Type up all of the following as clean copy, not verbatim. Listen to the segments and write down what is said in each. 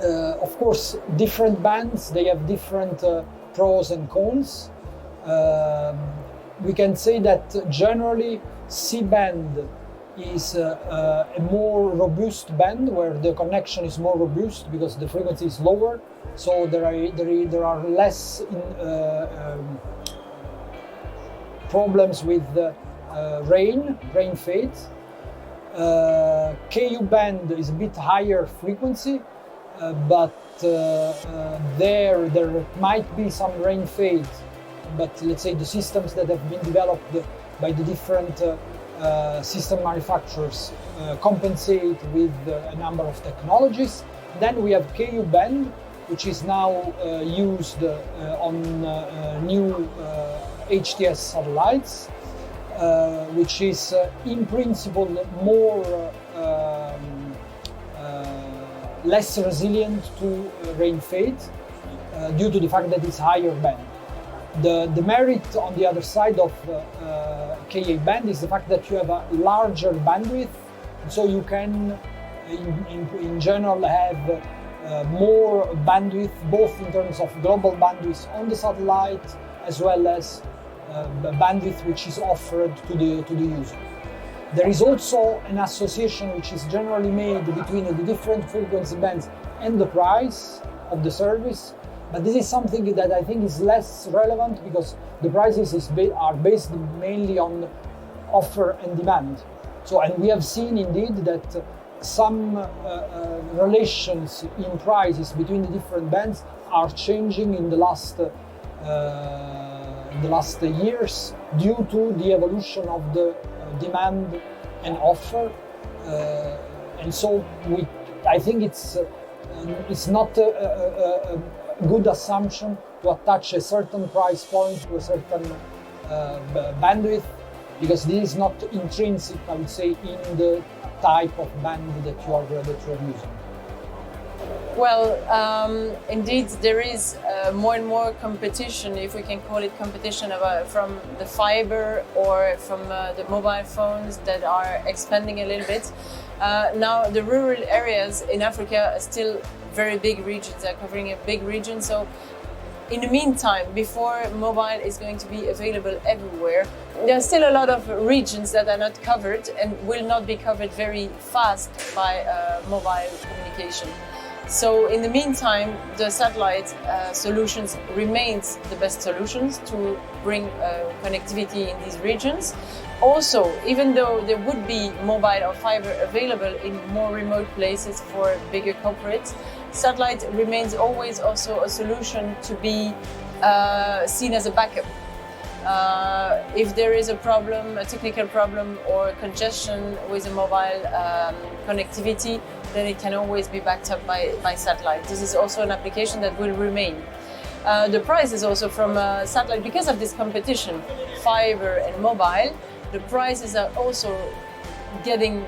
Of course, different bands, they have different pros and cons. We can say that generally C-band is a more robust band where the connection is more robust because the frequency is lower, so there are less problems with rain fade. KU band is a bit higher frequency, but there might be some rain fade, but let's say the systems that have been developed by the different system manufacturers compensate with a number of technologies. Then we have KU band, which is now used on new HTS satellites, which is in principle more less resilient to rain fade due to the fact that it's higher band. The merit on the other side of KA band is the fact that you have a larger bandwidth, so you can in general have more bandwidth, both in terms of global bandwidth on the satellite as well as the bandwidth which is offered to the user. There is also an association which is generally made between the different frequency bands and the price of the service, but this is something that I think is less relevant because the prices are based mainly on offer and demand. So, and we have seen indeed that some relations in prices between the different bands are changing in the last years due to the evolution of the demand and offer, and so I think it's not a good assumption to attach a certain price point to a certain bandwidth, because this is not intrinsic, I would say, in the type of band that you are using. Well, indeed, there is more and more competition, if we can call it competition, from the fiber or from the mobile phones that are expanding a little bit. Now, the rural areas in Africa are still very big regions, they're covering a big region. So, in the meantime, before mobile is going to be available everywhere, there are still a lot of regions that are not covered and will not be covered very fast by mobile communication. So in the meantime, the satellite solutions remains the best solutions to bring connectivity in these regions. Also, even though there would be mobile or fiber available in more remote places for bigger corporates, satellite remains always also a solution to be seen as a backup. If there is a problem, a technical problem or congestion with a mobile connectivity, then it can always be backed up by satellite. This is also an application that will remain. The price is also from satellite, because of this competition, fiber and mobile, the prices are also getting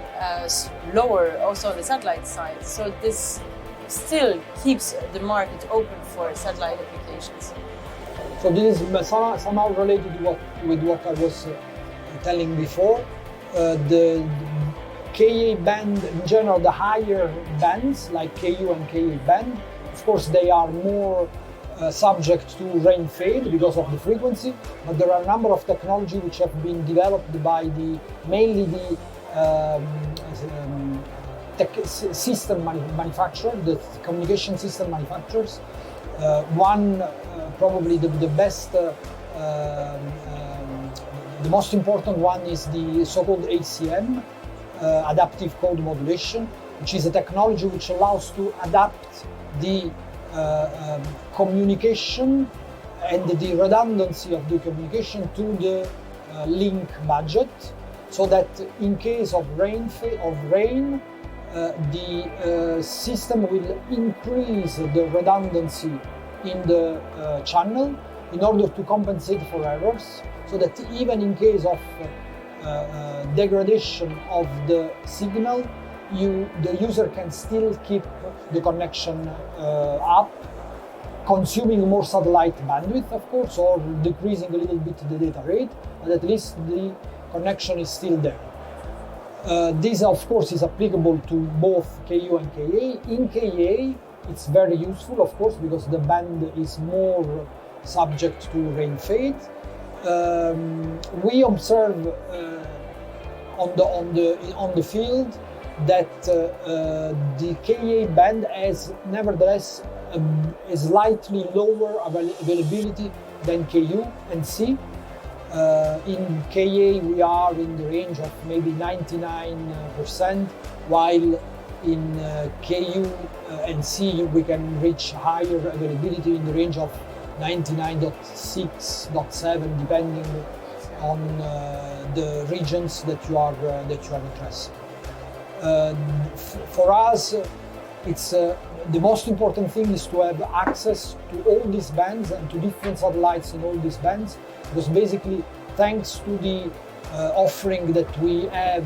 lower also on the satellite side. So this still keeps the market open for satellite applications. So this is somehow related with what I was telling before. The KA band, in general, the higher bands like KU and KA band, of course they are more subject to rain fade because of the frequency, but there are a number of technology which have been developed by mainly the system manufacturer, the communication system manufacturers. One, probably the best, the most important one is the so-called ACM, adaptive code modulation, which is a technology which allows to adapt the communication and the redundancy of the communication to the link budget, so that in case of rain, the system will increase the redundancy in the channel in order to compensate for errors, so that even in case of degradation of the signal, the user can still keep the connection up, consuming more satellite bandwidth, of course, or decreasing a little bit the data rate, but at least the connection is still there. This, of course, is applicable to both KU and KA. In KA, it's very useful, of course, because the band is more subject to rain fade. We observe on the field that the KA band has nevertheless a slightly lower availability than KU and C. In KA we are in the range of maybe 99%, while in KU and C we can reach higher availability in the range of 99.6.7, depending on the regions that you are addressing. For us, it's the most important thing is to have access to all these bands and to different satellites in all these bands, because basically, thanks to the offering that we have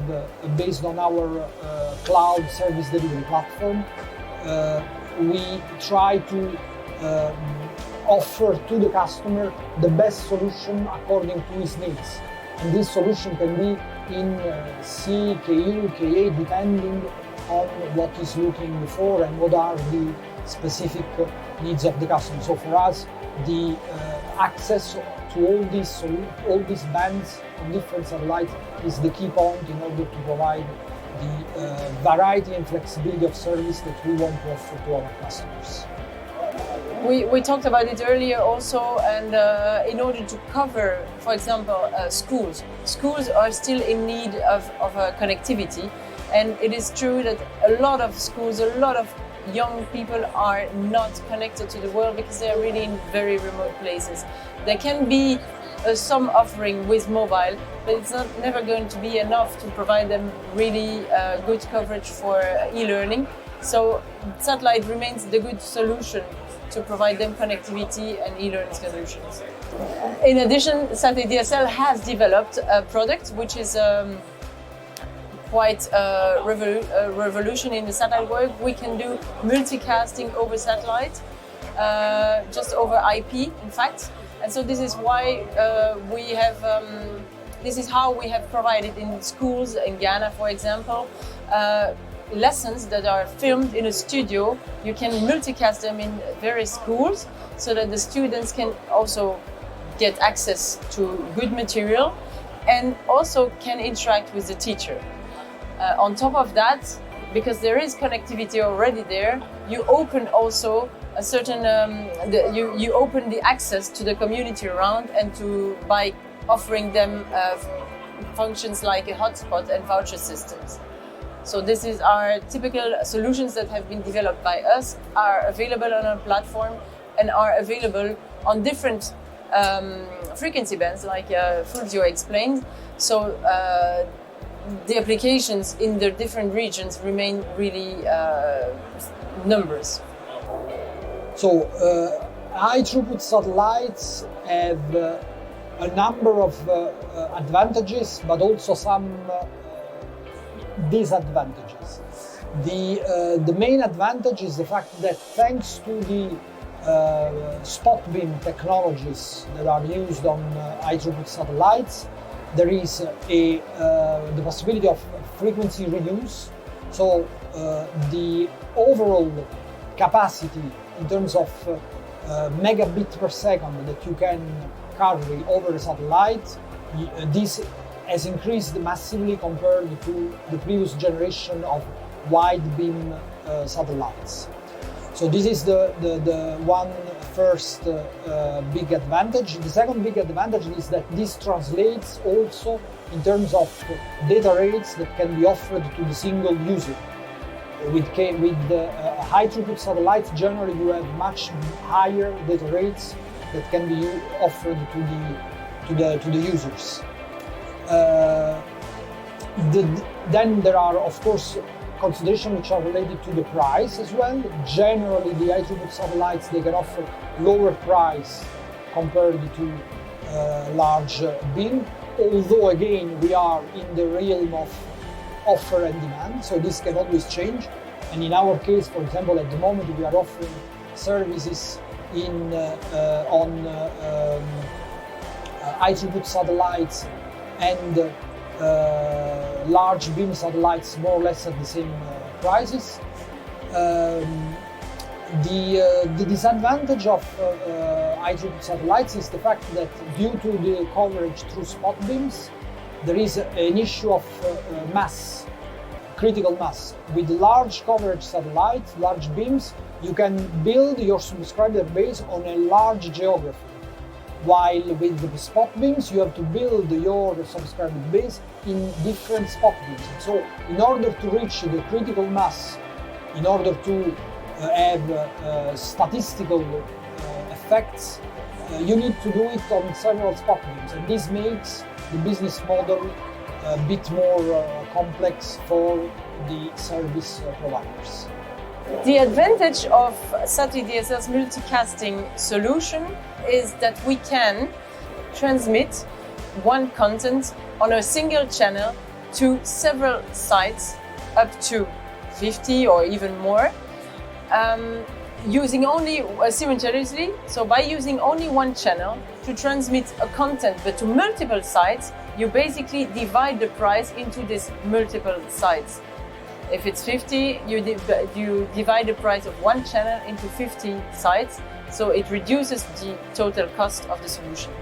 based on our cloud service delivery platform, we try to offer to the customer the best solution according to his needs. And this solution can be in C, KU, KA, depending on what he's looking for and what are the specific needs of the customer. So for us, the access to all these bands on different satellites is the key point in order to provide the variety and flexibility of service that we want to offer to our customers. We talked about it earlier also, and in order to cover, for example, schools are still in need of connectivity, and it is true that a lot of schools, a lot of young people are not connected to the world because they are really in very remote places. There can be some offering with mobile, but it's never going to be enough to provide them really good coverage for e-learning. So satellite remains the good solution to provide them connectivity and e-learning solutions. In addition, SatADSL has developed a product which is quite a revolution in the satellite world. We can do multicasting over satellite, just over IP, in fact. And so this is why this is how we have provided in schools in Ghana, for example, lessons that are filmed in a studio. You can multicast them in various schools so that the students can also get access to good material and also can interact with the teacher. On top of that, because there is connectivity already there, you open also a certain you open the access to the community around, and by offering them functions like a hotspot and voucher systems. So this is our typical solutions that have been developed by us, are available on our platform and are available on different frequency bands, like Fulvio explained. So the applications in the different regions remain really numerous. So high throughput satellites have a number of advantages, but also some disadvantages. The main advantage is the fact that thanks to the spot beam technologies that are used on high throughput satellites, there is the possibility of frequency reuse. So the overall capacity in terms of megabit per second that you can carry over a satellite, this has increased massively compared to the previous generation of wide beam satellites. So this is the one first big advantage. The second big advantage is that this translates also in terms of data rates that can be offered to the single user. With high throughput satellites, generally you have much higher data rates that can be offered to the users. Then there are, of course, considerations which are related to the price as well. Generally, the high throughput satellites, they can offer lower price compared to large beam. Although again, we are in the realm of offer and demand, so this can always change. And in our case, for example, at the moment we are offering services on high throughput satellites and large beam satellites more or less at the same prices. The disadvantage of high-throughput satellites is the fact that due to the coverage through spot beams, there is an issue of mass, critical mass. With large coverage satellites, large beams, you can build your subscriber base on a large geography. While with the spot beams, you have to build your subscriber base in different spot beams. So in order to reach the critical mass, in order to have statistical effects, you need to do it on several spot beams, and this makes the business model a bit more complex for the service providers. The advantage of SatADSL's multicasting solution is that we can transmit one content on a single channel to several sites, up to 50 or even more, using only simultaneously. So by using only one channel to transmit a content but to multiple sites, you basically divide the price into these multiple sites. If it's 50, you divide the price of one channel into 50 sites, so it reduces the total cost of the solution.